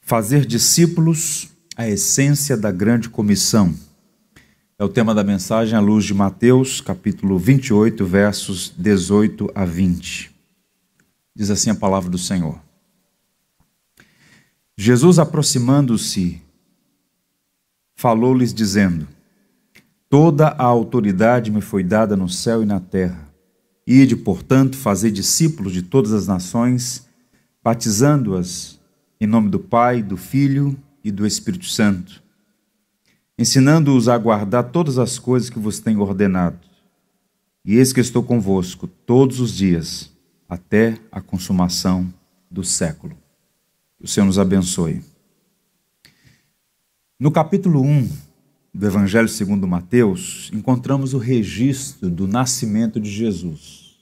Fazer discípulos, a essência da grande comissão. É o tema da mensagem à luz de Mateus, capítulo 28, versos 18 a 20. Diz assim a palavra do Senhor. Jesus, aproximando-se, falou-lhes dizendo: Toda a autoridade me foi dada no céu e na terra. Ide, portanto, fazer discípulos de todas as nações, batizando-as em nome do Pai, do Filho e do Espírito Santo, ensinando-os a guardar todas as coisas que vos tenho ordenado. E eis que estou convosco todos os dias, até a consumação do século. Que o Senhor nos abençoe. No capítulo 1 do Evangelho segundo Mateus, encontramos o registro do nascimento de Jesus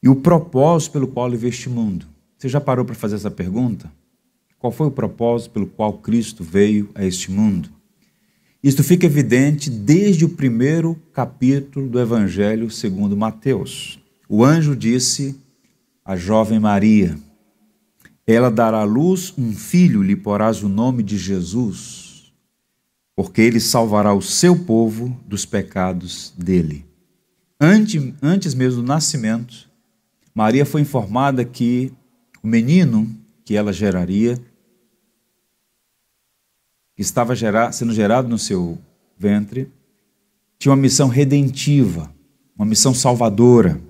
e o propósito pelo qual ele veio a este mundo. Você já parou para fazer essa pergunta? Qual foi o propósito pelo qual Cristo veio a este mundo? Isto fica evidente desde o primeiro capítulo do Evangelho segundo Mateus. O anjo disse à jovem Maria: ela dará à luz um filho, lhe porás o nome de Jesus, porque ele salvará o seu povo dos pecados dele. Antes mesmo do nascimento, Maria foi informada que o menino que ela geraria, que estava sendo gerado no seu ventre, tinha uma missão redentiva, uma missão salvadora.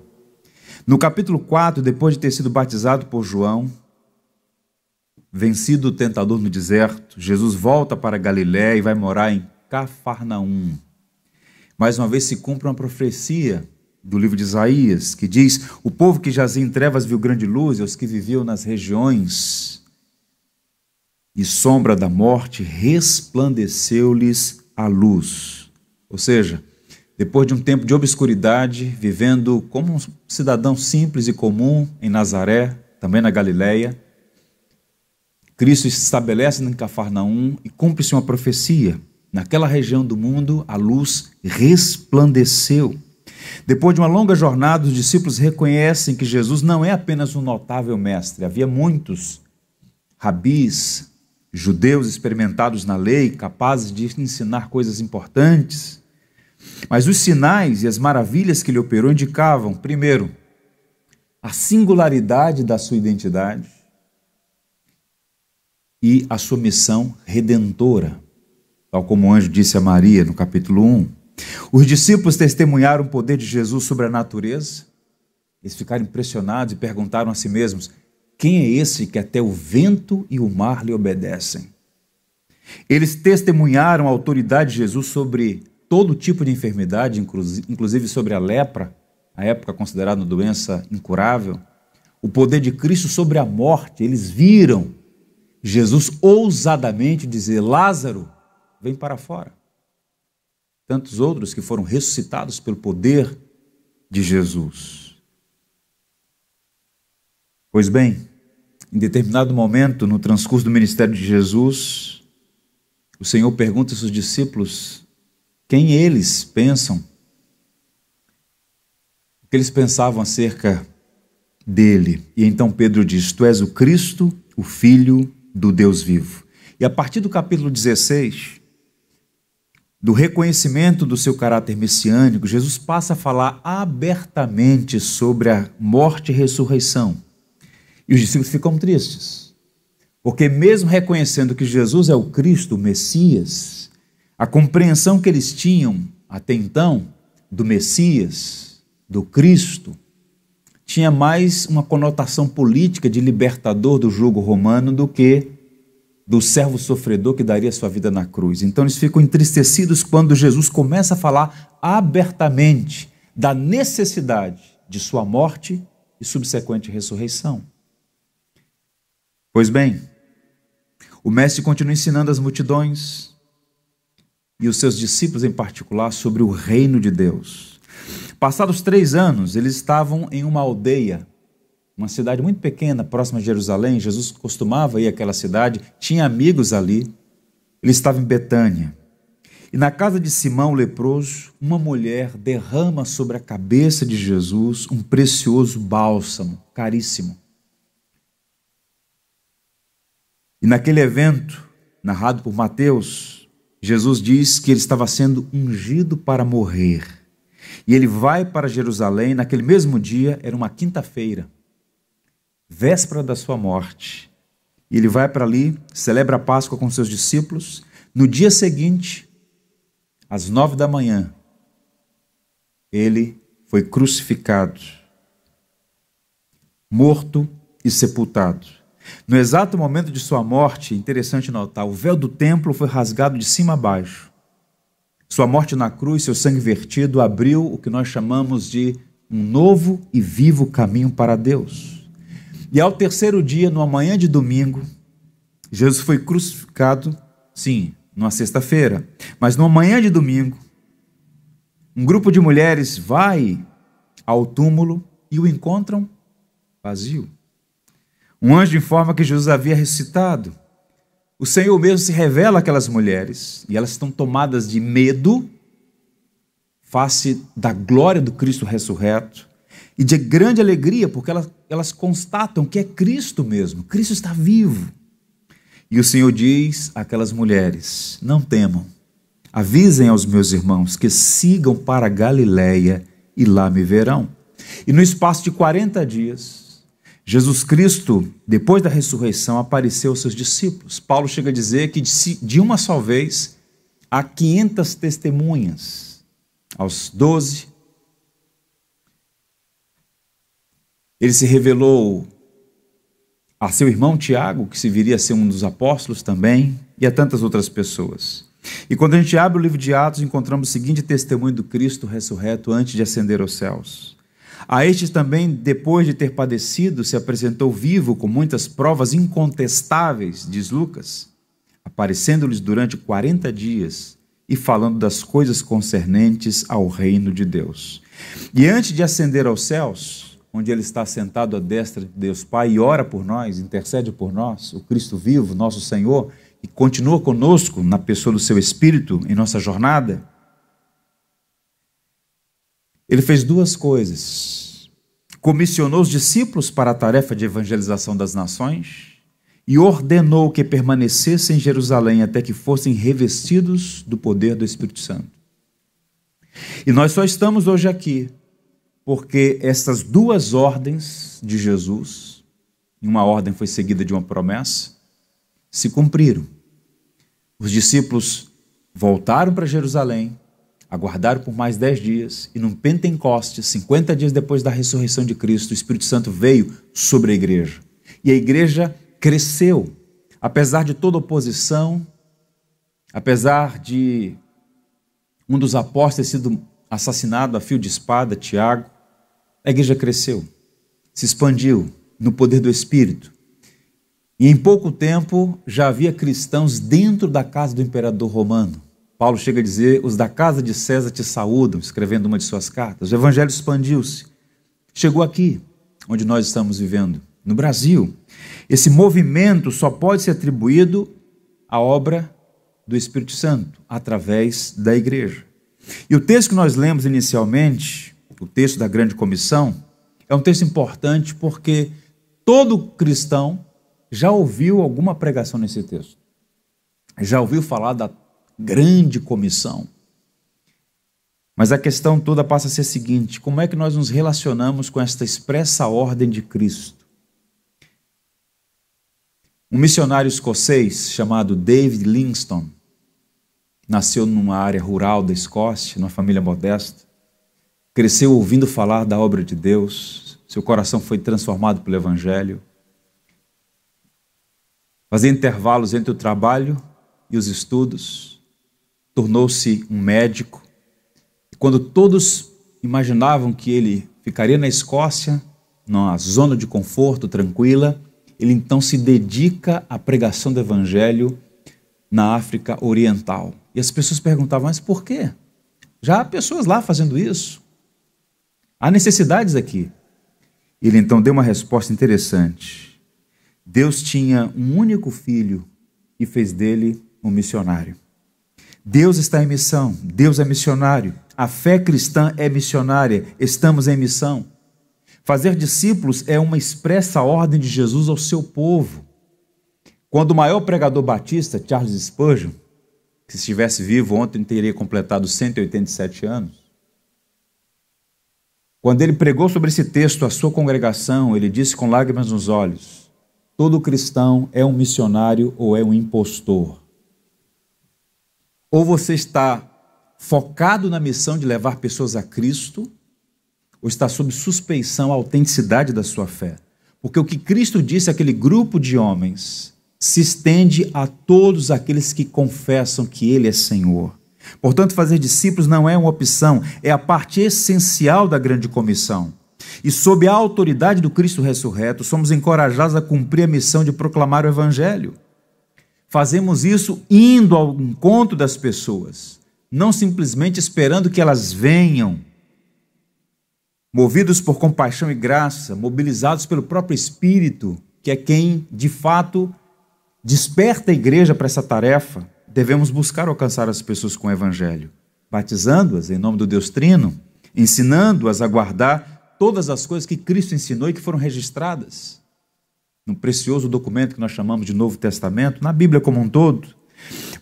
No capítulo 4, depois de ter sido batizado por João, vencido o tentador no deserto, Jesus volta para Galiléia e vai morar em Cafarnaum. Mais uma vez se cumpre uma profecia do livro de Isaías, que diz: o povo que jazia em trevas viu grande luz, e os que viviam nas regiões e sombra da morte, resplandeceu-lhes a luz. Ou seja, depois de um tempo de obscuridade, vivendo como um cidadão simples e comum em Nazaré, também na Galileia, Cristo se estabelece em Cafarnaum e cumpre-se uma profecia. Naquela região do mundo, a luz resplandeceu. Depois de uma longa jornada, os discípulos reconhecem que Jesus não é apenas um notável mestre. Havia muitos rabis, judeus experimentados na lei, capazes de ensinar coisas importantes. Mas os sinais e as maravilhas que ele operou indicavam, primeiro, a singularidade da sua identidade e a sua missão redentora, tal como o anjo disse a Maria no capítulo 1. Os discípulos testemunharam o poder de Jesus sobre a natureza. Eles ficaram impressionados e perguntaram a si mesmos: quem é esse que até o vento e o mar lhe obedecem? Eles testemunharam a autoridade de Jesus sobre todo tipo de enfermidade, inclusive sobre a lepra, à época considerada uma doença incurável. O poder de Cristo sobre a morte. Eles viram Jesus ousadamente dizer: Lázaro, vem para fora. Tantos outros que foram ressuscitados pelo poder de Jesus. Pois bem, em determinado momento, no transcurso do ministério de Jesus, o Senhor pergunta aos seus discípulos quem eles pensam, o que eles pensavam acerca dele. E então Pedro diz: Tu és o Cristo, o Filho do Deus vivo. E a partir do capítulo 16, do reconhecimento do seu caráter messiânico, Jesus passa a falar abertamente sobre a morte e ressurreição. E os discípulos ficam tristes, porque mesmo reconhecendo que Jesus é o Cristo, o Messias, a compreensão que eles tinham até então do Messias, do Cristo, tinha mais uma conotação política de libertador do jugo romano do que do servo sofredor que daria sua vida na cruz. Então eles ficam entristecidos quando Jesus começa a falar abertamente da necessidade de sua morte e subsequente ressurreição. Pois bem, o mestre continua ensinando as multidões e os seus discípulos em particular sobre o reino de Deus. Passados 3 anos, eles estavam em uma aldeia, uma cidade muito pequena, próxima a Jerusalém. Jesus costumava ir àquela cidade, tinha amigos ali. Ele estava em Betânia. E na casa de Simão, o leproso, uma mulher derrama sobre a cabeça de Jesus um precioso bálsamo, caríssimo. E naquele evento, narrado por Mateus, Jesus diz que ele estava sendo ungido para morrer. E ele vai para Jerusalém, naquele mesmo dia, era uma quinta-feira, véspera da sua morte. E ele vai para ali, celebra a Páscoa com seus discípulos. No dia seguinte, às 9 da manhã, ele foi crucificado, morto e sepultado. No exato momento de sua morte, interessante notar, o véu do templo foi rasgado de cima a baixo. Sua morte na cruz, seu sangue vertido, abriu o que nós chamamos de um novo e vivo caminho para Deus. E ao terceiro dia, numa manhã de domingo, Jesus foi crucificado, sim, numa sexta-feira, mas numa manhã de domingo, um grupo de mulheres vai ao túmulo e o encontram vazio. Um anjo informa que Jesus havia ressuscitado. O Senhor mesmo se revela àquelas mulheres e elas estão tomadas de medo face da glória do Cristo ressurreto e de grande alegria, porque elas constatam que é Cristo mesmo, Cristo está vivo. E o Senhor diz àquelas mulheres: não temam, avisem aos meus irmãos que sigam para Galiléia e lá me verão. E no espaço de 40 dias, Jesus Cristo, depois da ressurreição, apareceu aos seus discípulos. Paulo chega a dizer que de uma só vez há 500 testemunhas. Aos 12, ele se revelou a seu irmão Tiago, que se viria a ser um dos apóstolos também, e a tantas outras pessoas. E quando a gente abre o livro de Atos, encontramos o seguinte testemunho do Cristo ressurreto antes de ascender aos céus. A estes também, depois de ter padecido, se apresentou vivo com muitas provas incontestáveis, diz Lucas, aparecendo-lhes durante 40 dias e falando das coisas concernentes ao reino de Deus. E antes de ascender aos céus, onde ele está sentado à destra de Deus Pai e ora por nós, intercede por nós, o Cristo vivo, nosso Senhor, e continua conosco na pessoa do seu Espírito em nossa jornada, ele fez duas coisas: comissionou os discípulos para a tarefa de evangelização das nações e ordenou que permanecessem em Jerusalém até que fossem revestidos do poder do Espírito Santo. E nós só estamos hoje aqui porque essas duas ordens de Jesus, uma ordem foi seguida de uma promessa, se cumpriram. Os discípulos voltaram para Jerusalém, aguardaram por mais 10 dias, e num Pentecostes, 50 dias depois da ressurreição de Cristo, o Espírito Santo veio sobre a igreja. E a igreja cresceu, apesar de toda oposição, apesar de um dos apóstolos ter sido assassinado a fio de espada, Tiago, a igreja cresceu, se expandiu no poder do Espírito. E em pouco tempo já havia cristãos dentro da casa do imperador romano. Paulo chega a dizer: os da casa de César te saúdam, escrevendo uma de suas cartas. O evangelho expandiu-se. Chegou aqui, onde nós estamos vivendo, no Brasil. Esse movimento só pode ser atribuído à obra do Espírito Santo, através da igreja. E o texto que nós lemos inicialmente, o texto da Grande Comissão, é um texto importante porque todo cristão já ouviu alguma pregação nesse texto. Já ouviu falar da Grande Comissão. Mas a questão toda passa a ser a seguinte: como é que nós nos relacionamos com esta expressa ordem de Cristo? Um missionário escocês chamado David Livingstone nasceu numa área rural da Escócia, numa família modesta, cresceu ouvindo falar da obra de Deus, seu coração foi transformado pelo Evangelho, fazia intervalos entre o trabalho e os estudos, tornou-se um médico. E quando todos imaginavam que ele ficaria na Escócia, numa zona de conforto, tranquila, ele então se dedica à pregação do Evangelho na África Oriental. E as pessoas perguntavam: mas por quê? Já há pessoas lá fazendo isso. Há necessidades aqui. Ele então deu uma resposta interessante. Deus tinha um único filho e fez dele um missionário. Deus está em missão, Deus é missionário, a fé cristã é missionária, estamos em missão. Fazer discípulos é uma expressa ordem de Jesus ao seu povo. Quando o maior pregador batista, Charles Spurgeon, que se estivesse vivo ontem teria completado 187 anos, quando ele pregou sobre esse texto à sua congregação, ele disse com lágrimas nos olhos: todo cristão é um missionário ou é um impostor. Ou você está focado na missão de levar pessoas a Cristo, ou está sob suspeição a autenticidade da sua fé. Porque o que Cristo disse àquele grupo de homens se estende a todos aqueles que confessam que Ele é Senhor. Portanto, fazer discípulos não é uma opção, é a parte essencial da grande comissão. E sob a autoridade do Cristo ressurreto, somos encorajados a cumprir a missão de proclamar o Evangelho. Fazemos isso indo ao encontro das pessoas, não simplesmente esperando que elas venham, movidos por compaixão e graça, mobilizados pelo próprio Espírito, que é quem, de fato, desperta a igreja para essa tarefa. Devemos buscar alcançar as pessoas com o Evangelho, batizando-as em nome do Deus Trino, ensinando-as a guardar todas as coisas que Cristo ensinou e que foram registradas no precioso documento que nós chamamos de Novo Testamento, na Bíblia como um todo.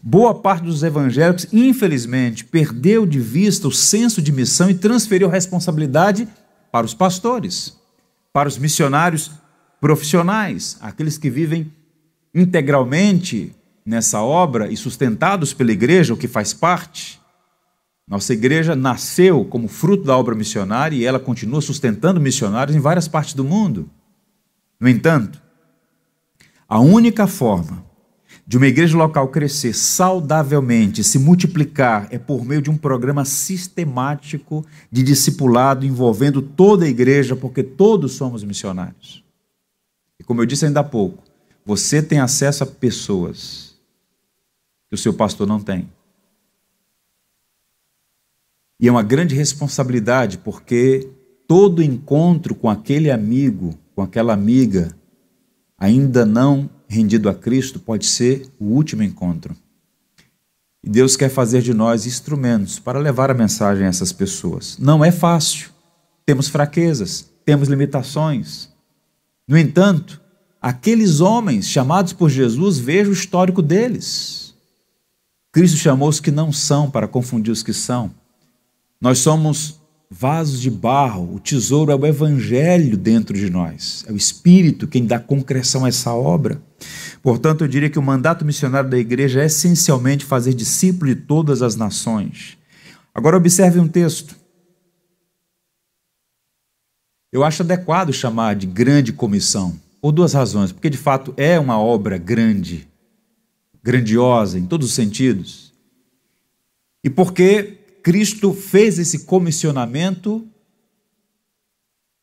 Boa parte dos evangélicos, infelizmente, perdeu de vista o senso de missão e transferiu a responsabilidade para os pastores, para os missionários profissionais, aqueles que vivem integralmente nessa obra e sustentados pela igreja, o que faz parte. Nossa igreja nasceu como fruto da obra missionária e ela continua sustentando missionários em várias partes do mundo. No entanto, a única forma de uma igreja local crescer saudavelmente, se multiplicar, é por meio de um programa sistemático de discipulado envolvendo toda a igreja, porque todos somos missionários. E como eu disse ainda há pouco, você tem acesso a pessoas que o seu pastor não tem. E é uma grande responsabilidade, porque todo encontro com aquele amigo, com aquela amiga, ainda não rendido a Cristo, pode ser o último encontro. E Deus quer fazer de nós instrumentos para levar a mensagem a essas pessoas. Não é fácil. Temos fraquezas, temos limitações. No entanto, aqueles homens chamados por Jesus, veja o histórico deles. Cristo chamou os que não são para confundir os que são. Nós somos vasos de barro, o tesouro é o Evangelho dentro de nós. É o Espírito quem dá concreção a essa obra. Portanto, eu diria que o mandato missionário da igreja é essencialmente fazer discípulo de todas as nações. Agora observe um texto. Eu acho adequado chamar de grande comissão, por duas razões. Porque de fato é uma obra grande, grandiosa em todos os sentidos. E porque Cristo fez esse comissionamento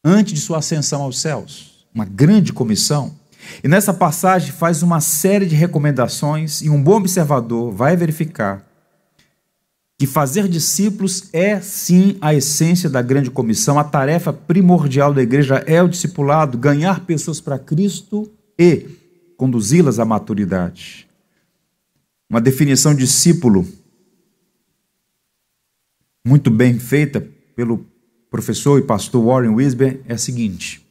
antes de sua ascensão aos céus. Uma grande comissão. E nessa passagem faz uma série de recomendações e um bom observador vai verificar que fazer discípulos é sim a essência da grande comissão. A tarefa primordial da igreja é o discipulado, ganhar pessoas para Cristo e conduzi-las à maturidade. Uma definição de discípulo muito bem feita pelo professor e pastor Warren Wiersbe é a seguinte: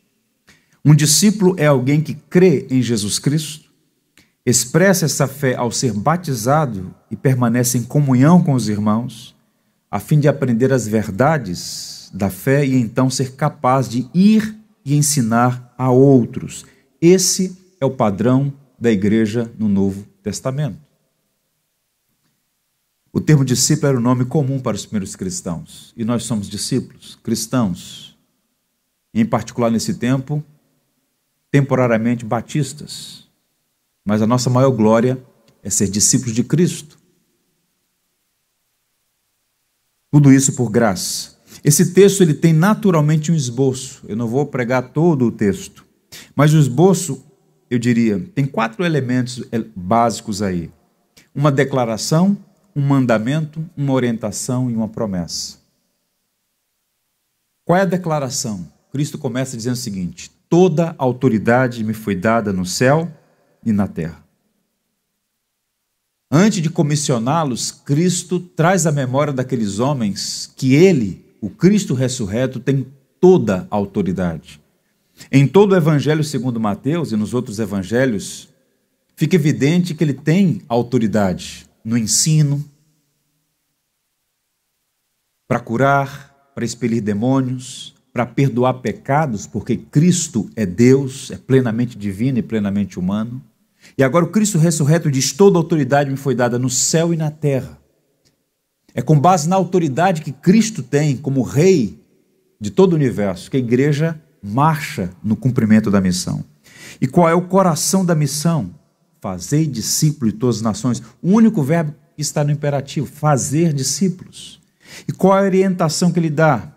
um discípulo é alguém que crê em Jesus Cristo, expressa essa fé ao ser batizado e permanece em comunhão com os irmãos, a fim de aprender as verdades da fé e então ser capaz de ir e ensinar a outros. Esse é o padrão da igreja no Novo Testamento. O termo discípulo era o nome comum para os primeiros cristãos. E nós somos discípulos, cristãos. Em particular nesse tempo, temporariamente batistas. Mas a nossa maior glória é ser discípulos de Cristo. Tudo isso por graça. Esse texto ele tem naturalmente um esboço. Eu não vou pregar todo o texto. Mas o esboço, eu diria, tem 4 elementos básicos aí. Uma declaração, um mandamento, uma orientação e uma promessa. Qual é a declaração? Cristo começa dizendo o seguinte: toda autoridade me foi dada no céu e na terra. Antes de comissioná-los, Cristo traz à memória daqueles homens que ele, o Cristo ressurreto, tem toda a autoridade. Em todo o Evangelho segundo Mateus e nos outros evangelhos, fica evidente que ele tem autoridade no ensino, para curar, para expelir demônios, para perdoar pecados, porque Cristo é Deus, é plenamente divino e plenamente humano. E agora o Cristo ressurreto diz: toda autoridade me foi dada no céu e na terra. É com base na autoridade que Cristo tem como Rei de todo o universo que a igreja marcha no cumprimento da missão. E qual é o coração da missão? Fazei discípulos de todas as nações. O único verbo que está no imperativo: fazer discípulos. E qual é a orientação que ele dá?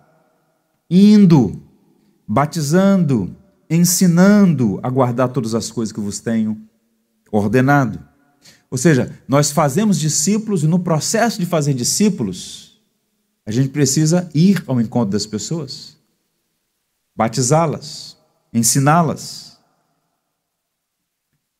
Indo, batizando, ensinando a guardar todas as coisas que vos tenho ordenado. Ou seja, nós fazemos discípulos e no processo de fazer discípulos, a gente precisa ir ao encontro das pessoas, batizá-las, ensiná-las.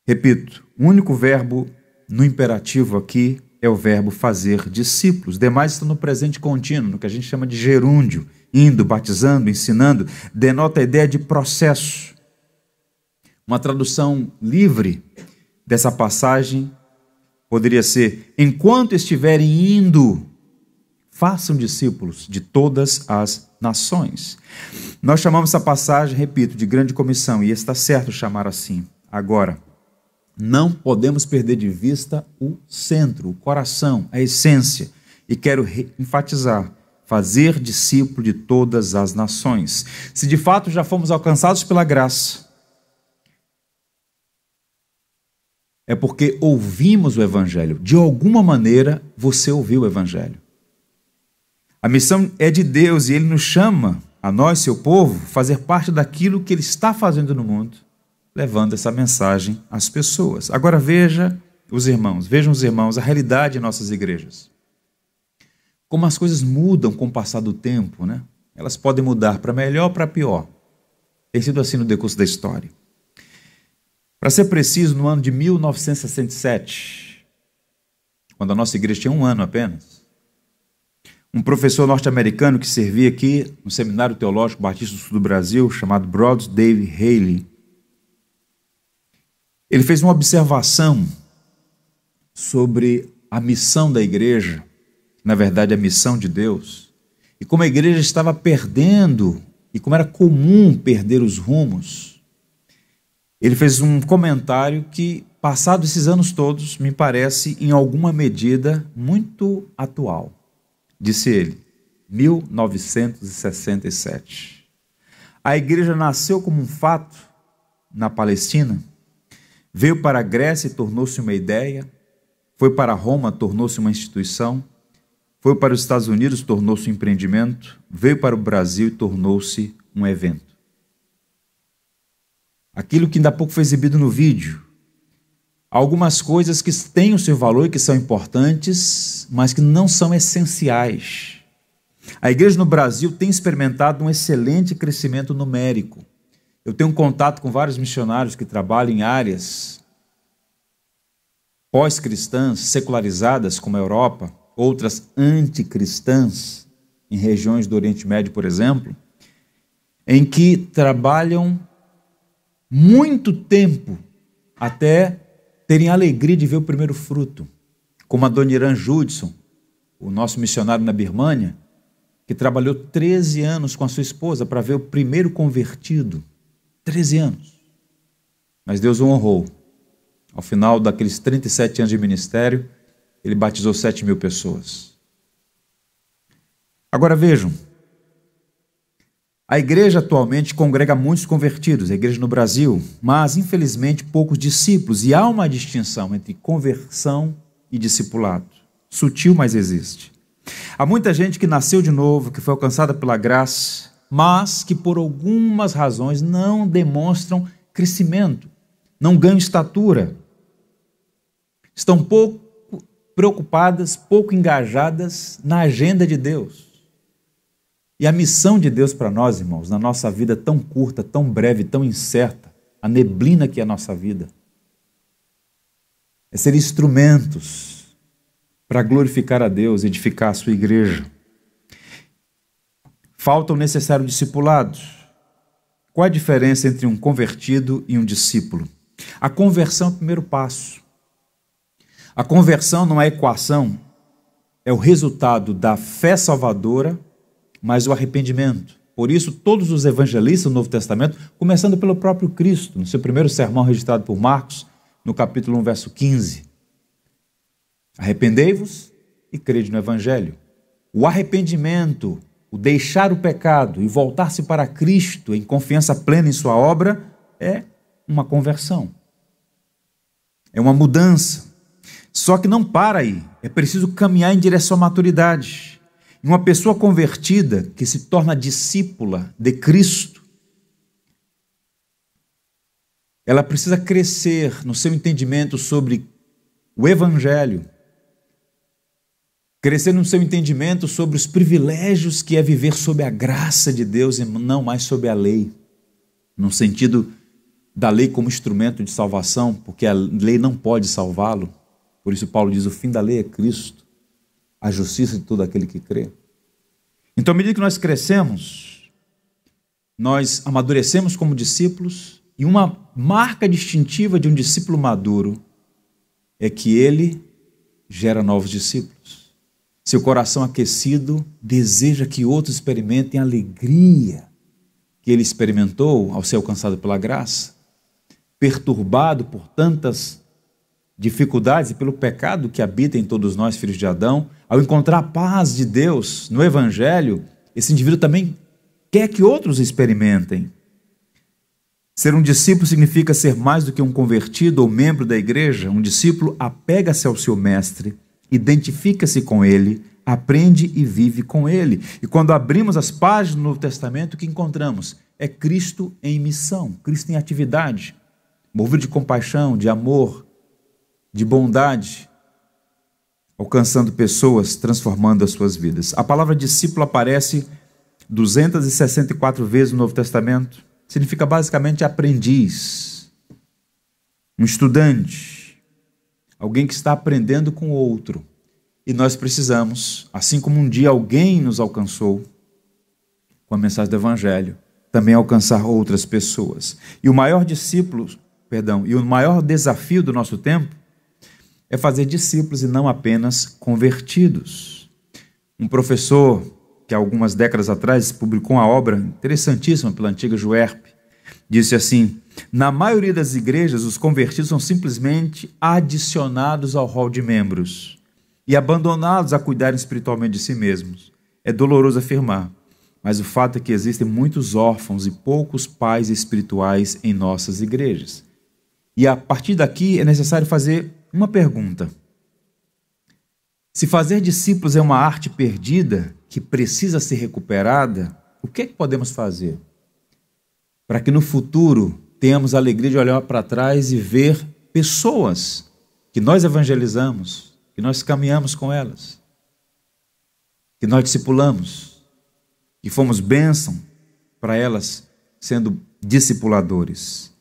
Repito, o único verbo no imperativo aqui é o verbo fazer discípulos. Demais estão no presente contínuo, no que a gente chama de gerúndio. Indo, batizando, ensinando, denota a ideia de processo. Uma tradução livre dessa passagem poderia ser: enquanto estiverem indo, façam discípulos de todas as nações. Nós chamamos essa passagem, repito, de grande comissão, e está certo chamar assim. Agora, não podemos perder de vista o centro, o coração, a essência. E quero enfatizar: fazer discípulo de todas as nações. Se de fato já fomos alcançados pela graça, é porque ouvimos o Evangelho. De alguma maneira, você ouviu o Evangelho. A missão é de Deus e Ele nos chama, a nós, seu povo, fazer parte daquilo que Ele está fazendo no mundo, levando essa mensagem às pessoas. Agora vejam os irmãos, a realidade em nossas igrejas. Como as coisas mudam com o passar do tempo, né? Elas podem mudar para melhor ou para pior. Tem sido assim no decurso da história. Para ser preciso, no ano de 1967, quando a nossa igreja tinha 1 ano apenas, um professor norte-americano que servia aqui no Seminário Teológico Batista do Sul do Brasil, chamado Brother David Haley, ele fez uma observação sobre a missão da igreja, na verdade a missão de Deus, e como a igreja estava perdendo, e como era comum perder os rumos. Ele fez um comentário que, passados esses anos todos, me parece, em alguma medida, muito atual. Disse ele: 1967. A igreja nasceu como um fato na Palestina, veio para a Grécia e tornou-se uma ideia, foi para Roma, tornou-se uma instituição, foi para os Estados Unidos, tornou-se um empreendimento, veio para o Brasil e tornou-se um evento. Aquilo que ainda há pouco foi exibido no vídeo, algumas coisas que têm o seu valor e que são importantes, mas que não são essenciais. A igreja no Brasil tem experimentado um excelente crescimento numérico. Eu tenho um contato com vários missionários que trabalham em áreas pós-cristãs, secularizadas, como a Europa, outras anticristãs, em regiões do Oriente Médio, por exemplo, em que trabalham muito tempo até terem a alegria de ver o primeiro fruto, como a dona Irã Judson, o nosso missionário na Birmânia, que trabalhou 13 anos com a sua esposa para ver o primeiro convertido. 13 anos. Mas Deus o honrou. Ao final daqueles 37 anos de ministério, ele batizou 7.000 pessoas. Agora vejam, a igreja atualmente congrega muitos convertidos, a igreja no Brasil, mas infelizmente poucos discípulos, e há uma distinção entre conversão e discipulado. Sutil, mas existe. Há muita gente que nasceu de novo, que foi alcançada pela graça, mas que por algumas razões não demonstram crescimento, não ganham estatura, estão pouco preocupadas, pouco engajadas na agenda de Deus. E a missão de Deus para nós, irmãos, na nossa vida tão curta, tão breve, tão incerta, a neblina que é a nossa vida, é ser instrumentos para glorificar a Deus, edificar a sua igreja. Falta o necessário discipulado. Qual a diferença entre um convertido e um discípulo? A conversão é o primeiro passo. A conversão não é equação, é o resultado da fé salvadora, mas o arrependimento. Por isso, todos os evangelistas do Novo Testamento, começando pelo próprio Cristo, no seu primeiro sermão registrado por Marcos, no capítulo 1, verso 15. Arrependei-vos e crede no Evangelho. O arrependimento, o deixar o pecado e voltar-se para Cristo em confiança plena em sua obra, é uma conversão. É uma mudança. Só que não para aí. É preciso caminhar em direção à maturidade. Uma pessoa convertida que se torna discípula de Cristo, ela precisa crescer no seu entendimento sobre o Evangelho, crescer no seu entendimento sobre os privilégios que é viver sob a graça de Deus e não mais sob a lei, no sentido da lei como instrumento de salvação, porque a lei não pode salvá-lo. Por isso Paulo diz, o fim da lei é Cristo, a justiça de todo aquele que crê. Então, à medida que nós crescemos, nós amadurecemos como discípulos, e uma marca distintiva de um discípulo maduro é que ele gera novos discípulos. Seu coração aquecido deseja que outros experimentem a alegria que ele experimentou ao ser alcançado pela graça, perturbado por tantas dificuldades e pelo pecado que habita em todos nós, filhos de Adão. Ao encontrar a paz de Deus no Evangelho, esse indivíduo também quer que outros experimentem. Ser um discípulo significa ser mais do que um convertido ou membro da igreja. Um discípulo apega-se ao seu mestre, identifica-se com ele, aprende e vive com ele. E quando abrimos as páginas do Novo Testamento, o que encontramos? É Cristo em missão, Cristo em atividade, movido de compaixão, de amor, de bondade, alcançando pessoas, transformando as suas vidas. A palavra discípulo aparece 264 vezes no Novo Testamento. Significa basicamente aprendiz, um estudante, alguém que está aprendendo com o outro. E nós precisamos, assim como um dia alguém nos alcançou com a mensagem do Evangelho, também alcançar outras pessoas. E o maior desafio do nosso tempo é fazer discípulos e não apenas convertidos. Um professor que algumas décadas atrás publicou uma obra interessantíssima pela antiga Juerp, disse assim: na maioria das igrejas, os convertidos são simplesmente adicionados ao rol de membros e abandonados a cuidarem espiritualmente de si mesmos. É doloroso afirmar, mas o fato é que existem muitos órfãos e poucos pais espirituais em nossas igrejas. E a partir daqui é necessário fazer uma pergunta. Se fazer discípulos é uma arte perdida que precisa ser recuperada, o que é que podemos fazer para que no futuro tenhamos a alegria de olhar para trás e ver pessoas que nós evangelizamos, que nós caminhamos com elas, que nós discipulamos, que fomos bênção para elas sendo discipuladores?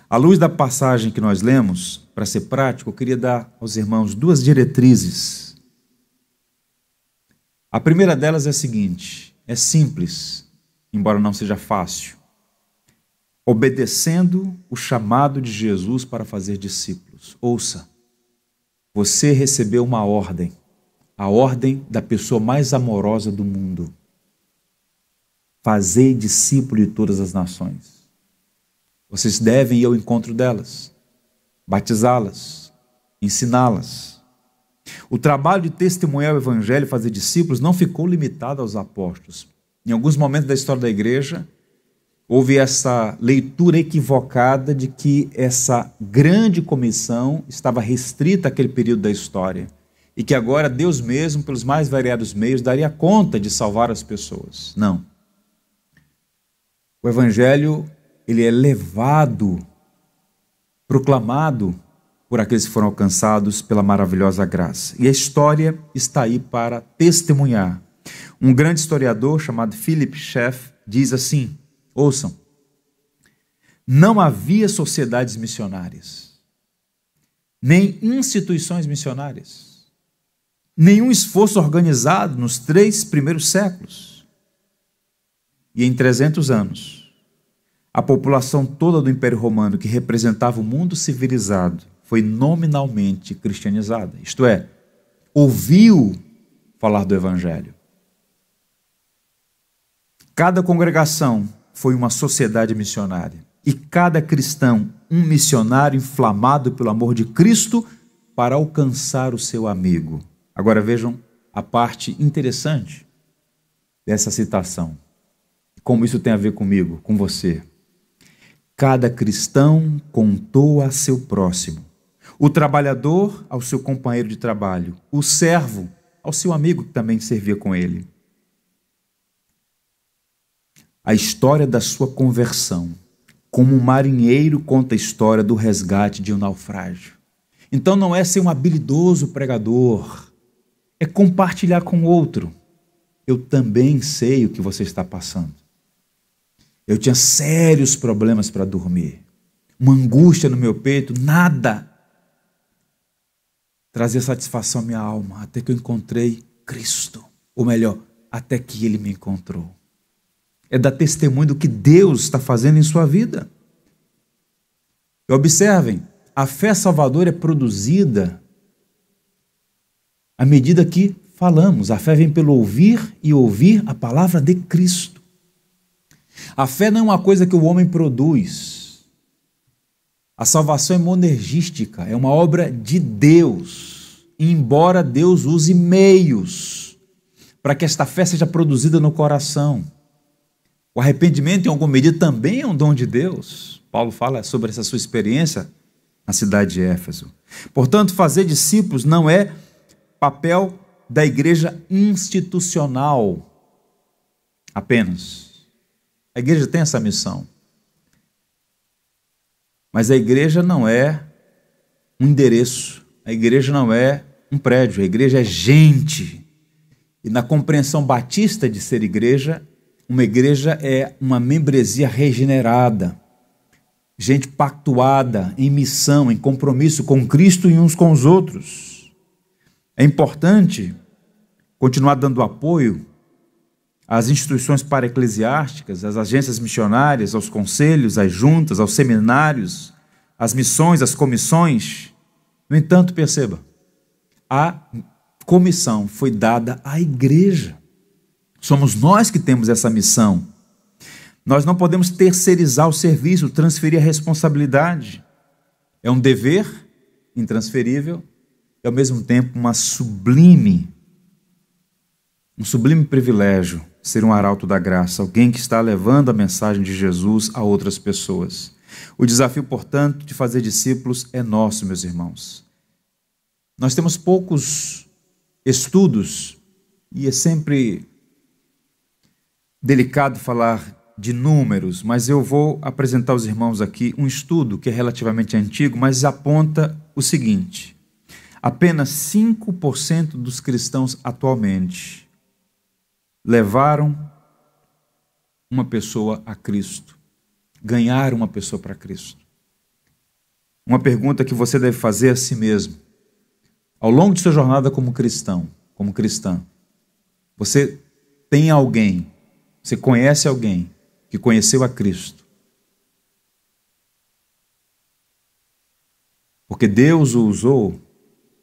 À luz da passagem que nós lemos, para ser prático, eu queria dar aos irmãos duas diretrizes. A primeira delas é a seguinte, é simples, embora não seja fácil. Obedecendo o chamado de Jesus para fazer discípulos. Ouça, você recebeu uma ordem, a ordem da pessoa mais amorosa do mundo. Fazei discípulo de todas as nações. Vocês devem ir ao encontro delas, batizá-las, ensiná-las. O trabalho de testemunhar o Evangelho e fazer discípulos não ficou limitado aos apóstolos. Em alguns momentos da história da igreja, houve essa leitura equivocada de que essa grande comissão estava restrita àquele período da história e que agora Deus mesmo, pelos mais variados meios, daria conta de salvar as pessoas. Não. O Evangelho, ele é levado, proclamado por aqueles que foram alcançados pela maravilhosa graça. E a história está aí para testemunhar. Um grande historiador chamado Philip Schaff diz assim, ouçam, não havia sociedades missionárias, nem instituições missionárias, nenhum esforço organizado nos 3 primeiros séculos. E em 300 anos, A população toda do Império Romano, que representava o mundo civilizado, foi nominalmente cristianizada. Isto é, ouviu falar do Evangelho. Cada congregação foi uma sociedade missionária. E cada cristão, um missionário inflamado pelo amor de Cristo para alcançar o seu amigo. Agora vejam a parte interessante dessa citação. Como isso tem a ver comigo, com você. Cada cristão contou a seu próximo. O trabalhador ao seu companheiro de trabalho. O servo ao seu amigo que também servia com ele. A história da sua conversão. Como um marinheiro conta a história do resgate de um naufrágio. Então não é ser um habilidoso pregador, é compartilhar com o outro. Eu também sei o que você está passando. Eu tinha sérios problemas para dormir, uma angústia no meu peito, nada trazia satisfação à minha alma, até que eu encontrei Cristo, ou melhor, até que Ele me encontrou. É dar testemunho do que Deus está fazendo em sua vida. E observem, a fé salvadora é produzida à medida que falamos. A fé vem pelo ouvir e ouvir a palavra de Cristo. A fé não é uma coisa que o homem produz. A salvação é monergística, é uma obra de Deus. E embora Deus use meios para que esta fé seja produzida no coração. O arrependimento, em alguma medida, também é um dom de Deus. Paulo fala sobre essa sua experiência na cidade de Éfeso. Portanto, fazer discípulos não é papel da igreja institucional apenas. A igreja tem essa missão. Mas a igreja não é um endereço. A igreja não é um prédio. A igreja é gente. E na compreensão batista de ser igreja, uma igreja é uma membresia regenerada, gente pactuada em missão, em compromisso com Cristo e uns com os outros. É importante continuar dando apoio às instituições paraeclesiásticas, às agências missionárias, aos conselhos, às juntas, aos seminários, às missões, às comissões. No entanto, perceba, a comissão foi dada à igreja. Somos nós que temos essa missão. Nós não podemos terceirizar o serviço, transferir a responsabilidade. É um dever intransferível e, ao mesmo tempo, um sublime privilégio ser um arauto da graça, alguém que está levando a mensagem de Jesus a outras pessoas. O desafio, portanto, de fazer discípulos é nosso, meus irmãos. Nós temos poucos estudos e é sempre delicado falar de números, mas eu vou apresentar aos irmãos aqui um estudo que é relativamente antigo, mas aponta o seguinte: apenas 5% dos cristãos atualmente levaram uma pessoa a Cristo, ganharam uma pessoa para Cristo. Uma pergunta que você deve fazer a si mesmo: ao longo de sua jornada como cristão, como cristã, você tem alguém, você conhece alguém que conheceu a Cristo? Porque Deus o usou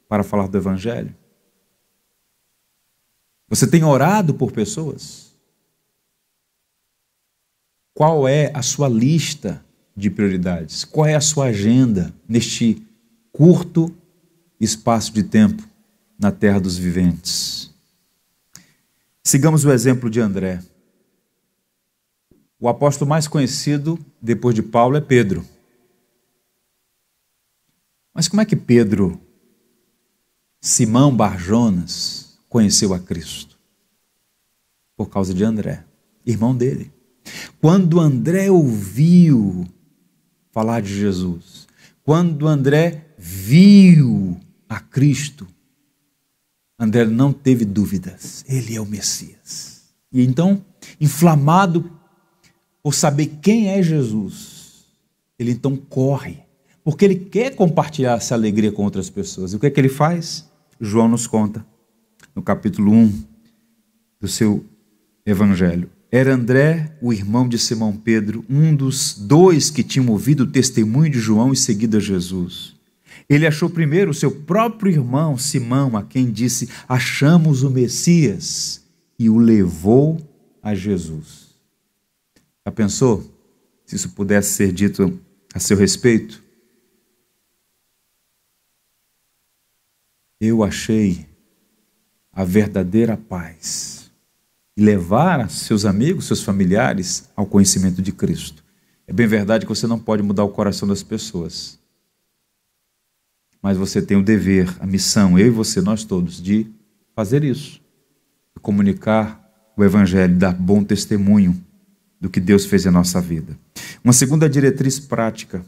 para falar do Evangelho? Você tem orado por pessoas? Qual é a sua lista de prioridades? Qual é a sua agenda neste curto espaço de tempo na terra dos viventes? Sigamos o exemplo de André. O apóstolo mais conhecido depois de Paulo é Pedro. Mas como é que Pedro, Simão Barjonas, conheceu a Cristo? Por causa de André, irmão dele. Quando André ouviu falar de Jesus, quando André viu a Cristo, André não teve dúvidas, ele é o Messias. E então, inflamado por saber quem é Jesus, ele então corre, porque ele quer compartilhar essa alegria com outras pessoas. E o que é que ele faz? João nos conta, no capítulo 1 do seu Evangelho. era André, o irmão de Simão Pedro, um dos dois que tinham ouvido o testemunho de João e seguido a Jesus. Ele achou primeiro o seu próprio irmão, Simão, a quem disse: achamos o Messias, e o levou a Jesus. Já pensou se isso pudesse ser dito a seu respeito? Eu achei a verdadeira paz e levar seus amigos, seus familiares ao conhecimento de Cristo. É bem verdade que você não pode mudar o coração das pessoas, mas você tem o dever, a missão, eu e você, nós todos, de fazer isso, de comunicar o Evangelho, dar bom testemunho do que Deus fez em nossa vida. Uma segunda diretriz prática,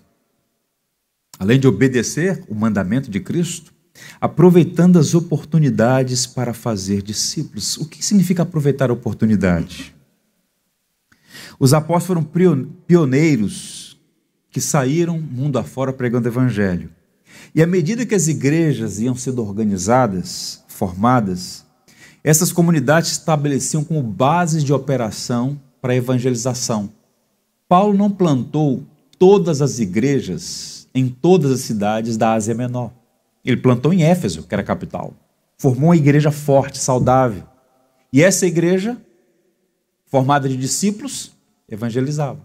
além de obedecer o mandamento de Cristo, aproveitando as oportunidades para fazer discípulos. O que significa aproveitar a oportunidade? Os apóstolos foram pioneiros que saíram mundo afora pregando o Evangelho. E à medida que as igrejas iam sendo organizadas, formadas, essas comunidades se estabeleciam como bases de operação para a evangelização. Paulo não plantou todas as igrejas em todas as cidades da Ásia Menor. Ele plantou em Éfeso, que era a capital. Formou uma igreja forte, saudável. E essa igreja, formada de discípulos, evangelizava.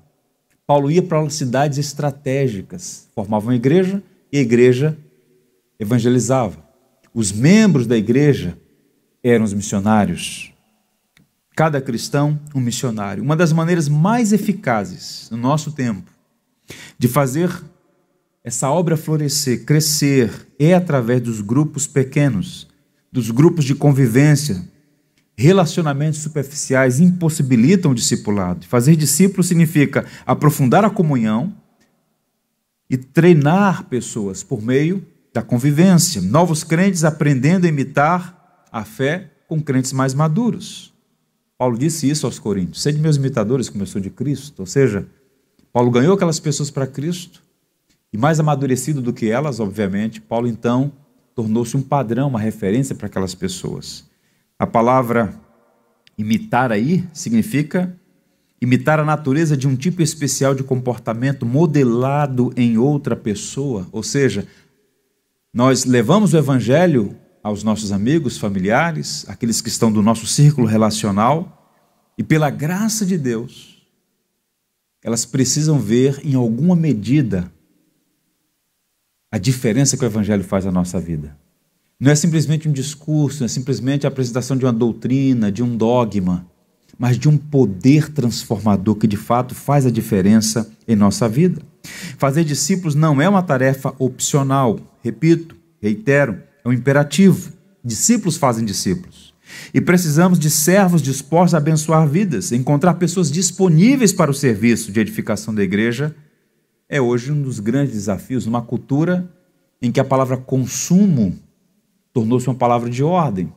Paulo ia para cidades estratégicas, formava uma igreja e a igreja evangelizava. Os membros da igreja eram os missionários. Cada cristão, um missionário. Uma das maneiras mais eficazes no nosso tempo de fazer essa obra florescer, crescer, é através dos grupos pequenos, dos grupos de convivência. Relacionamentos superficiais impossibilitam o discipulado. Fazer discípulo significa aprofundar a comunhão e treinar pessoas por meio da convivência. Novos crentes aprendendo a imitar a fé com crentes mais maduros. Paulo disse isso aos Coríntios: sede meus imitadores como eu sou de Cristo. Ou seja, Paulo ganhou aquelas pessoas para Cristo e, mais amadurecido do que elas, obviamente, Paulo então tornou-se um padrão, uma referência para aquelas pessoas. A palavra imitar aí significa imitar a natureza de um tipo especial de comportamento modelado em outra pessoa. Ou seja, nós levamos o Evangelho aos nossos amigos, familiares, aqueles que estão do nosso círculo relacional, e pela graça de Deus, elas precisam ver em alguma medida a diferença que o Evangelho faz na nossa vida. Não é simplesmente um discurso, não é simplesmente a apresentação de uma doutrina, de um dogma, mas de um poder transformador que de fato faz a diferença em nossa vida. Fazer discípulos não é uma tarefa opcional, repito, reitero, é um imperativo. Discípulos fazem discípulos. E precisamos de servos dispostos a abençoar vidas. Encontrar pessoas disponíveis para o serviço de edificação da igreja é hoje um dos grandes desafios, numa cultura em que a palavra consumo tornou-se uma palavra de ordem.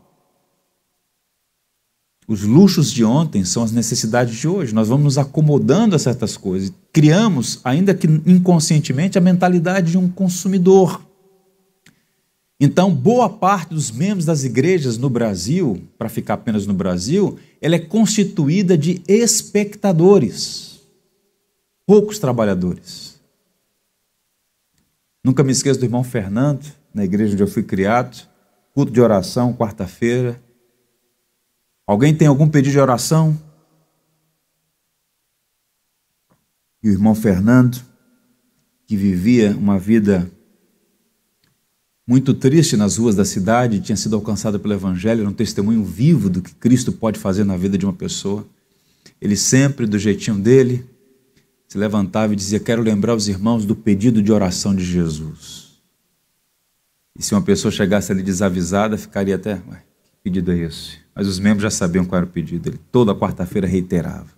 Os luxos de ontem são as necessidades de hoje. Nós vamos nos acomodando a certas coisas. Criamos, ainda que inconscientemente, a mentalidade de um consumidor. Então, boa parte dos membros das igrejas no Brasil, para ficar apenas no Brasil, ela é constituída de espectadores, poucos trabalhadores. Nunca me esqueço do irmão Fernando, na igreja onde eu fui criado, culto de oração, quarta-feira. Alguém tem algum pedido de oração? E o irmão Fernando, que vivia uma vida muito triste nas ruas da cidade, tinha sido alcançado pelo Evangelho, era um testemunho vivo do que Cristo pode fazer na vida de uma pessoa. Ele sempre, do jeitinho dele, se levantava e dizia: quero lembrar os irmãos do pedido de oração de Jesus. E se uma pessoa chegasse ali desavisada, ficaria até: ué, que pedido é esse? Mas os membros já sabiam qual era o pedido. Ele toda quarta-feira reiterava: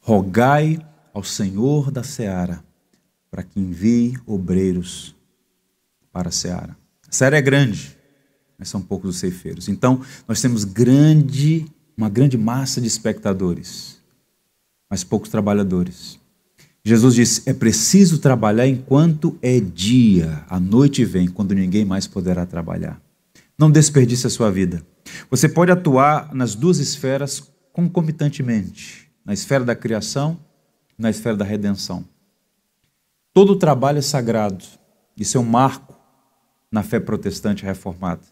rogai ao Senhor da seara para que envie obreiros para a seara. A seara é grande, mas são poucos os ceifeiros. Então, nós temos uma grande massa de espectadores, mas poucos trabalhadores. Jesus disse: é preciso trabalhar enquanto é dia, a noite vem, quando ninguém mais poderá trabalhar. Não desperdice a sua vida. Você pode atuar nas duas esferas concomitantemente. na esfera da criação, na esfera da redenção. Todo o trabalho é sagrado. Isso é um marco na fé protestante reformada.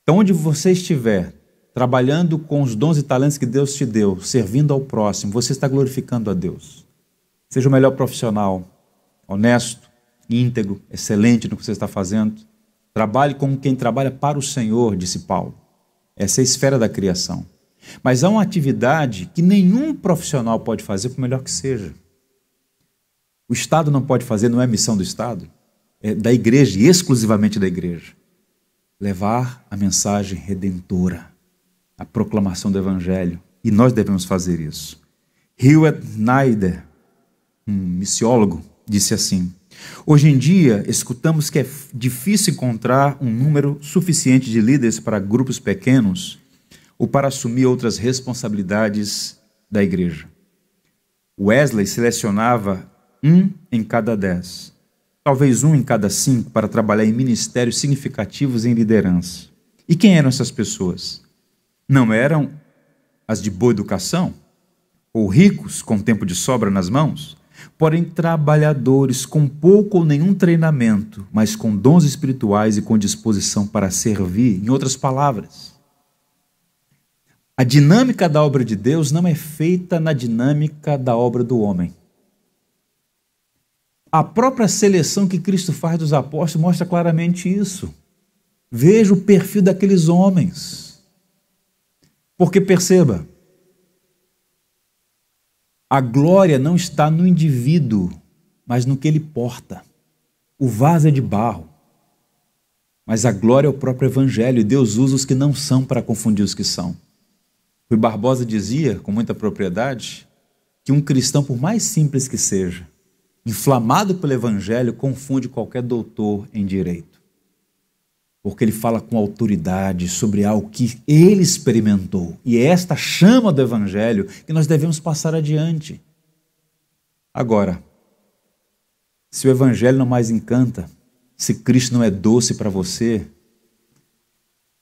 Então, onde você estiver, trabalhando com os dons e talentos que Deus te deu, servindo ao próximo, você está glorificando a Deus. Seja o melhor profissional, honesto, íntegro, excelente no que você está fazendo. Trabalhe como quem trabalha para o Senhor, disse Paulo. Essa é a esfera da criação. Mas há uma atividade que nenhum profissional pode fazer, por melhor que seja. O Estado não pode fazer, não é missão do Estado, é da igreja, e exclusivamente da igreja. Levar a mensagem redentora, a proclamação do Evangelho. E nós devemos fazer isso. Hewitt Snyder, um missiólogo, disse assim: hoje em dia, escutamos que é difícil encontrar um número suficiente de líderes para grupos pequenos ou para assumir outras responsabilidades da igreja. Wesley selecionava 1 em cada 10, talvez 1 em cada 5, para trabalhar em ministérios significativos em liderança. E quem eram essas pessoas? Não eram as de boa educação? Ou ricos com tempo de sobra nas mãos? Porém, trabalhadores com pouco ou nenhum treinamento, mas com dons espirituais e com disposição para servir. Em outras palavras, a dinâmica da obra de Deus não é feita na dinâmica da obra do homem. A própria seleção que Cristo faz dos apóstolos mostra claramente isso. Veja o perfil daqueles homens. Porque perceba, a glória não está no indivíduo, mas no que ele porta. O vaso é de barro, mas a glória é o próprio Evangelho, e Deus usa os que não são para confundir os que são. Rui Barbosa dizia, com muita propriedade, que um cristão, por mais simples que seja, inflamado pelo Evangelho, confunde qualquer doutor em direito. Porque ele fala com autoridade sobre algo que ele experimentou. E é esta chama do Evangelho que nós devemos passar adiante. Agora, se o Evangelho não mais encanta, se Cristo não é doce para você,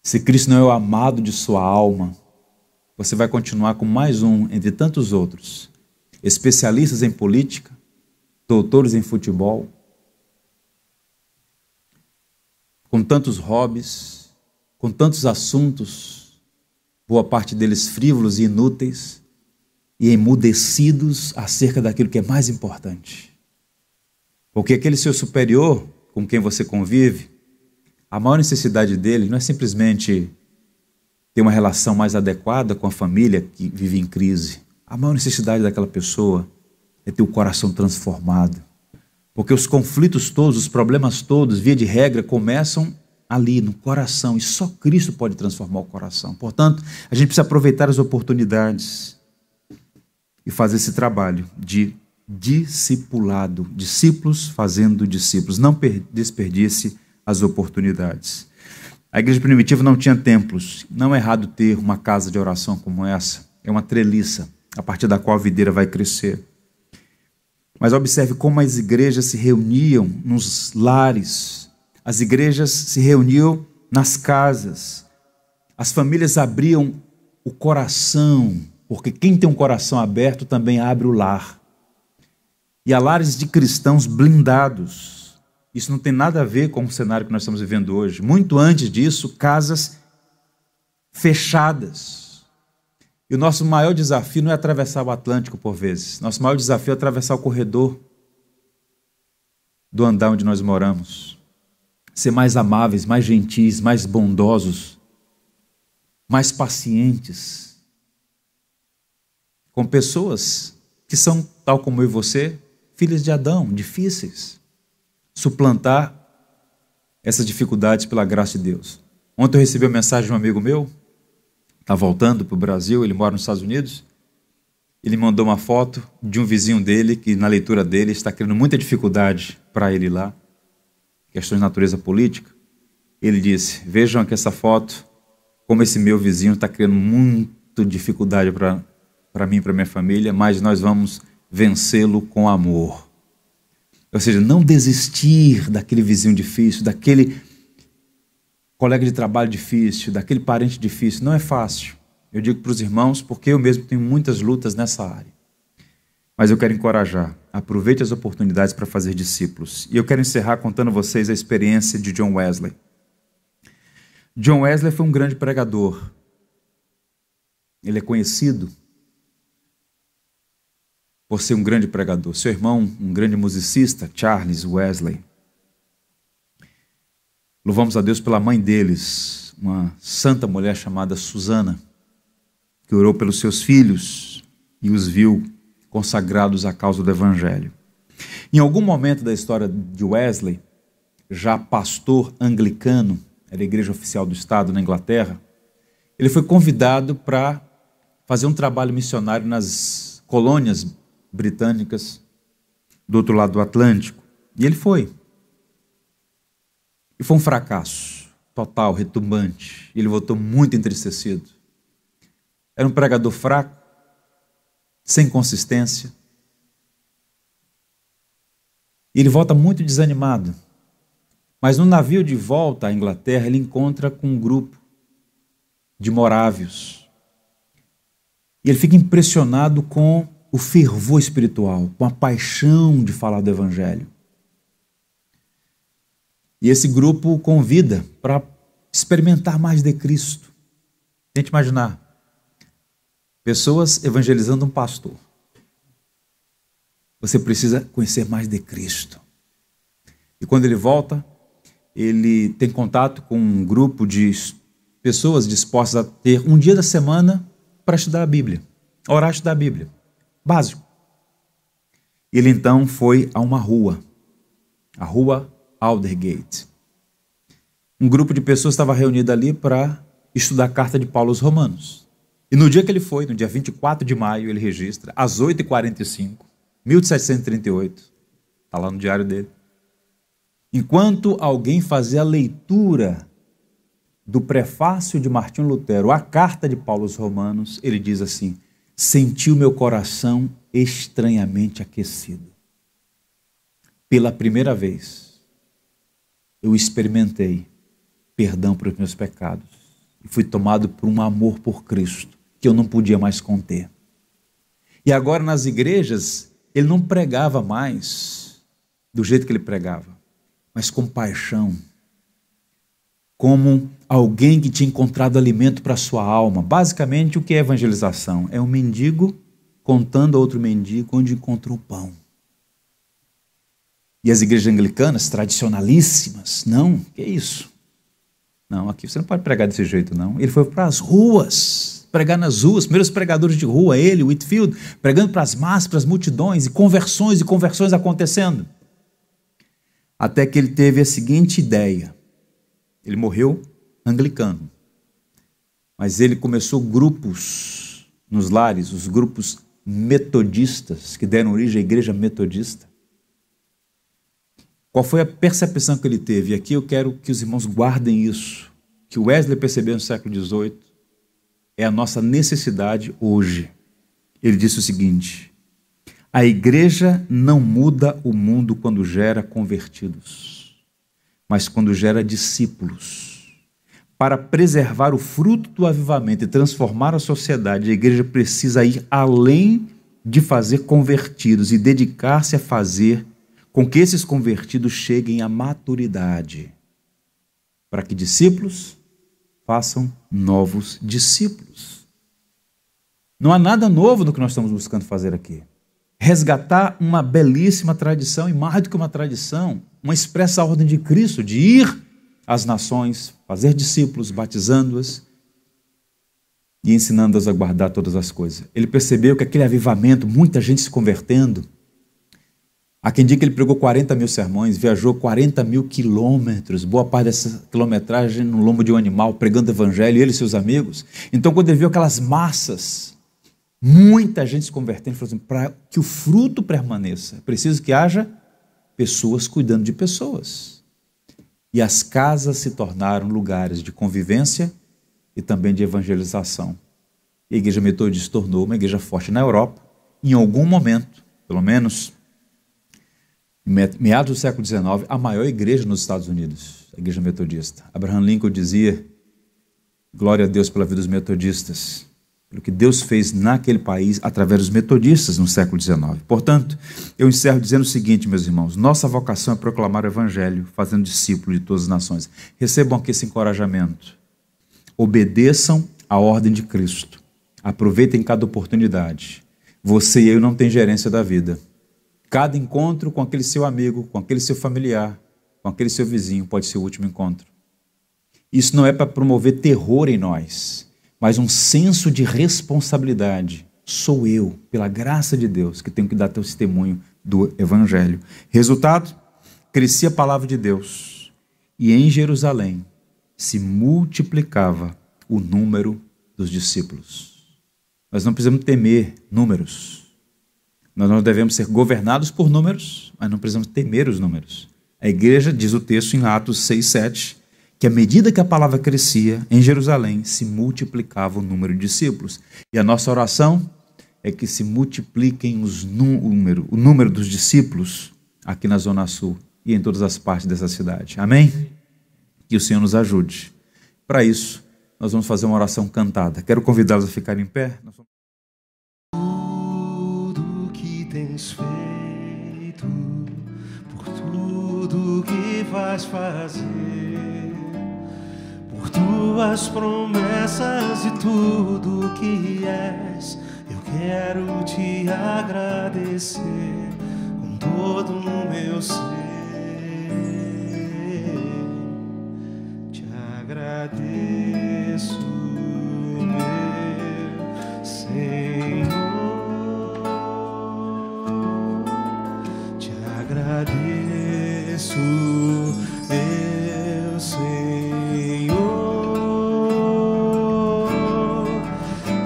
se Cristo não é o amado de sua alma, você vai continuar com mais um entre tantos outros, especialistas em política, doutores em futebol, com tantos hobbies, com tantos assuntos, boa parte deles frívolos e inúteis, e emudecidos acerca daquilo que é mais importante. Porque aquele seu superior, com quem você convive, a maior necessidade dele não é simplesmente ter uma relação mais adequada com a família que vive em crise. A maior necessidade daquela pessoa é ter o coração transformado. Porque os conflitos todos, os problemas todos, via de regra, começam ali no coração. E só Cristo pode transformar o coração. Portanto, a gente precisa aproveitar as oportunidades e fazer esse trabalho de discipulado. Discípulos fazendo discípulos. Não desperdice as oportunidades. A igreja primitiva não tinha templos. Não é errado ter uma casa de oração como essa. É uma treliça, a partir da qual a videira vai crescer. Mas observe como as igrejas se reuniam nos lares. As igrejas se reuniam nas casas. As famílias abriam o coração, porque quem tem um coração aberto também abre o lar. E há lares de cristãos blindados. Isso não tem nada a ver com o cenário que nós estamos vivendo hoje. Muito antes disso, casas fechadas. E o nosso maior desafio não é atravessar o Atlântico por vezes. Nosso maior desafio é atravessar o corredor do andar onde nós moramos. Ser mais amáveis, mais gentis, mais bondosos, mais pacientes com pessoas que são, tal como eu e você, filhas de Adão, difíceis. Suplantar essas dificuldades pela graça de Deus. Ontem eu recebi uma mensagem de um amigo meu, está voltando para o Brasil, ele mora nos Estados Unidos. Ele mandou uma foto de um vizinho dele, que na leitura dele está criando muita dificuldade para ele lá, questões de natureza política. Ele disse: vejam aqui essa foto, como esse meu vizinho está criando muita dificuldade para mim e para minha família, mas nós vamos vencê-lo com amor. Ou seja, não desistir daquele vizinho difícil, daquele colega de trabalho difícil, daquele parente difícil. Não é fácil, Eu digo para os irmãos porque eu mesmo tenho muitas lutas nessa área. Mas eu quero encorajar. Aproveite as oportunidades para fazer discípulos. E eu quero encerrar contando a vocês a experiência de John Wesley. John Wesley foi um grande pregador. Ele é conhecido por ser um grande pregador. Seu irmão, um grande musicista, Charles Wesley. Louvamos a Deus pela mãe deles, uma santa mulher chamada Susana, que orou pelos seus filhos e os viu consagrados à causa do Evangelho. Em algum momento da história de Wesley, já pastor anglicano, era a igreja oficial do Estado na Inglaterra, ele foi convidado para fazer um trabalho missionário nas colônias britânicas do outro lado do Atlântico. E ele foi. E foi um fracasso total, retumbante. Ele voltou muito entristecido. Era um pregador fraco, sem consistência. E ele volta muito desanimado. Mas no navio de volta à Inglaterra, ele encontra com um grupo de morávios. E ele fica impressionado com o fervor espiritual, com a paixão de falar do Evangelho. E esse grupo o convida para experimentar mais de Cristo. Tente imaginar. Pessoas evangelizando um pastor. Você precisa conhecer mais de Cristo. E quando ele volta, ele tem contato com um grupo de pessoas dispostas a ter um dia da semana para estudar a Bíblia. Orar e estudar a Bíblia. Básico. Ele então foi a uma rua. A rua Aldergate. Um grupo de pessoas estava reunido ali para estudar a carta de Paulo aos Romanos. E no dia que ele foi, no dia 24 de maio, ele registra, às 8h45, 1738, está lá no diário dele, enquanto alguém fazia a leitura do prefácio de Martinho Lutero à carta de Paulo aos Romanos, ele diz assim: senti o meu coração estranhamente aquecido. Pela primeira vez, eu experimentei perdão para os meus pecados e fui tomado por um amor por Cristo que eu não podia mais conter. E agora nas igrejas ele não pregava mais do jeito que ele pregava, mas com paixão, como alguém que tinha encontrado alimento para a sua alma. Basicamente, o que é evangelização? É um mendigo contando a outro mendigo onde encontrou pão. E as igrejas anglicanas, tradicionalíssimas, não, que é isso? Não, aqui você não pode pregar desse jeito, não. Ele foi para as ruas, pregar nas ruas, primeiros pregadores de rua, ele, Whitefield, pregando para as massas, para as multidões, e conversões acontecendo. Até que ele teve a seguinte ideia. Ele morreu anglicano, mas ele começou grupos nos lares, os grupos metodistas, que deram origem à igreja metodista. Qual foi a percepção que ele teve? E aqui eu quero que os irmãos guardem isso, que Wesley percebeu no século XVIII, é a nossa necessidade hoje. Ele disse o seguinte: a igreja não muda o mundo quando gera convertidos, mas quando gera discípulos. Para preservar o fruto do avivamento e transformar a sociedade, a igreja precisa ir além de fazer convertidos e dedicar-se a fazer com que esses convertidos cheguem à maturidade, para que discípulos façam novos discípulos. Não há nada novo no que nós estamos buscando fazer aqui. Resgatar uma belíssima tradição, e mais do que uma tradição, uma expressa ordem de Cristo, de ir às nações, fazer discípulos, batizando-as e ensinando-as a guardar todas as coisas. Ele percebeu que aquele avivamento, muita gente se convertendo. Há quem diga que ele pregou 40 mil sermões, viajou 40 mil quilômetros, boa parte dessa quilometragem no lombo de um animal, pregando o evangelho, ele e seus amigos. Então, quando ele viu aquelas massas, muita gente se convertendo, ele falou assim: para que o fruto permaneça, é preciso que haja pessoas cuidando de pessoas. E as casas se tornaram lugares de convivência e também de evangelização. E a igreja metodista se tornou uma igreja forte na Europa. Em algum momento, pelo menos meados do século XIX, a maior igreja nos Estados Unidos, a igreja metodista. Abraham Lincoln dizia: glória a Deus pela vida dos metodistas. pelo que Deus fez naquele país através dos metodistas no século XIX. Portanto, eu encerro dizendo o seguinte, meus irmãos: nossa vocação é proclamar o Evangelho, fazendo discípulos de todas as nações. Recebam aqui esse encorajamento. Obedeçam a ordem de Cristo. Aproveitem cada oportunidade. Você e eu não tem gerência da vida. Cada encontro com aquele seu amigo, com aquele seu familiar, com aquele seu vizinho pode ser o último encontro. Isso não é para promover terror em nós, mas um senso de responsabilidade. Sou eu, pela graça de Deus, que tenho que dar testemunho do Evangelho. Resultado? Crescia a palavra de Deus e em Jerusalém se multiplicava o número dos discípulos. Nós não precisamos temer números. Nós não devemos ser governados por números, mas não precisamos temer os números. A igreja, diz o texto em Atos 6:7, que à medida que a palavra crescia, em Jerusalém se multiplicava o número de discípulos. E a nossa oração é que se multipliquem o número dos discípulos aqui na Zona Sul e em todas as partes dessa cidade. Amém? Que o Senhor nos ajude. Para isso, nós vamos fazer uma oração cantada. Quero convidá-los a ficarem em pé. Tudo que tens feito, por tudo que vais fazer, por tuas promessas e tudo que és, eu quero te agradecer com todo o meu ser. Te agradeço, meu Senhor. Te agradeço, meu Senhor.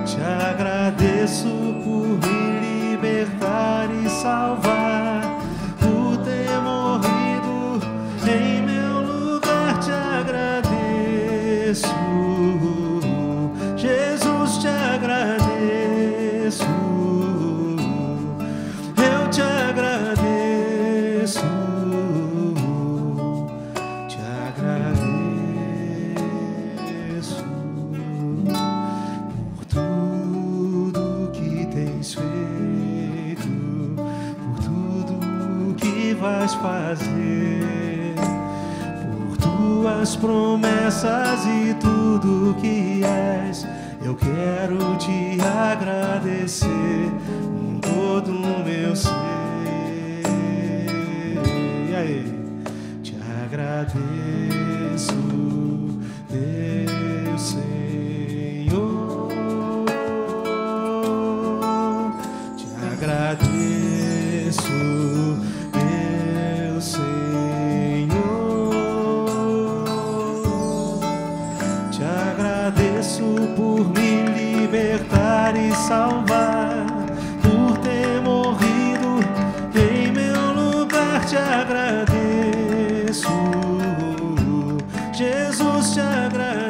Te agradeço por me libertar e salvar, por ter morrido em meu lugar. Te agradeço, Jesus, te agradeço. Eu te agradeço, te agradeço por tudo que tens feito, por tudo que vais fazer, por tuas promessas e tudo que és. Eu quero te agradecer com todo o meu ser. E aí? Te agradeço, meu Senhor. Te agradeço, meu Senhor. Te agradeço por me libertar e salvar, por ter morrido em meu lugar. Te agradeço, Jesus, te agradeço.